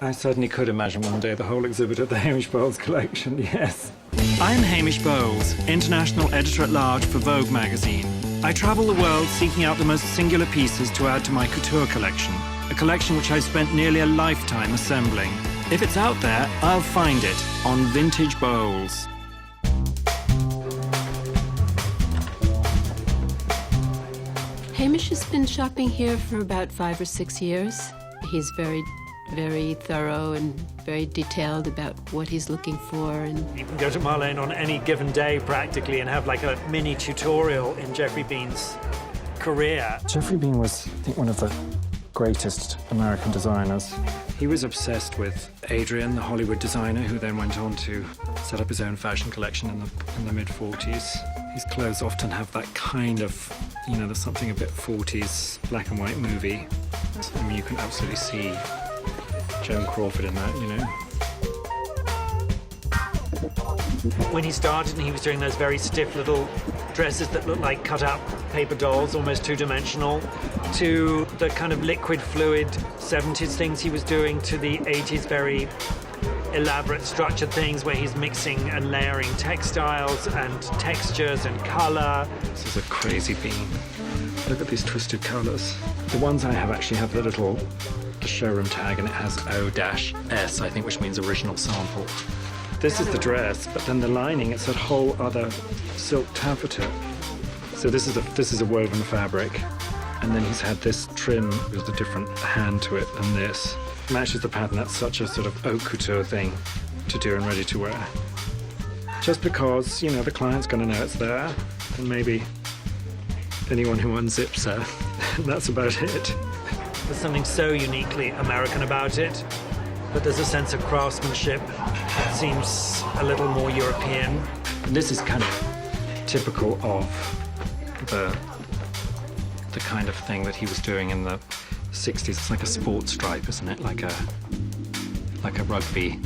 I certainly could imagine one day the whole exhibit at the Hamish Bowles collection, yes. I'm Hamish Bowles, International Editor-at-Large for Vogue magazine. I travel the world seeking out the most singular pieces to add to my couture collection, a collection which I've spent nearly a lifetime assembling. If it's out there, I'll find it on Vintage Bowles. Hamish has been shopping here for about 5 or 6 years. He's very thorough and very detailed about what he's looking for. And You can go to Marlene on any given day practically and have like a mini tutorial in Geoffrey Beane's career. Geoffrey Beene was, I think, one of the greatest American designers. He was obsessed with Adrian, the Hollywood designer, who then went on to set up his own fashion collection in the mid-40s. His clothes often have that kind of, you know, there's something a bit 40s black and white movie. I mean, you can absolutely see Joan Crawford in that, you know. When he started and he was doing those very stiff little dresses that looked like cut-out paper dolls, almost two-dimensional, to the kind of liquid fluid 70s things he was doing, to the 80s very elaborate structured things where he's mixing and layering textiles and textures and color. This is a crazy bean. Look at these twisted colors. The ones I have actually have the showroom tag, and it has O-S, I think, which means original sample. This is the dress, but then the lining, it's a whole other silk taffeta. So this is a woven fabric, and then he's had this trim with a different hand to it than this. Matches the pattern. That's such a sort of haute couture thing to do and ready to wear. Just because, you know, the client's going to know it's there, and maybe anyone who unzips her. That's about it. There's something so uniquely American about it, but there's a sense of craftsmanship that seems a little more European. And this is kind of typical of the kind of thing that he was doing in the 60s. It's like a sports stripe, isn't it? Like a rugby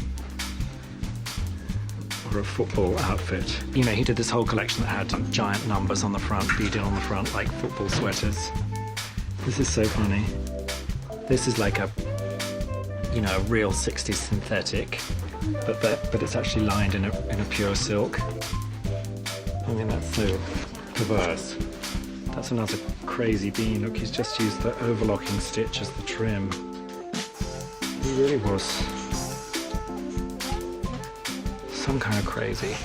or a football outfit. You know, he did this whole collection that had giant numbers on the front, beaded on the front, like football sweaters. This is so funny. This is like a real 60s synthetic, but it's actually lined in a pure silk. I mean, that's so perverse. That's another crazy bean. Look, he's just used the overlocking stitch as the trim. He really was some kind of crazy.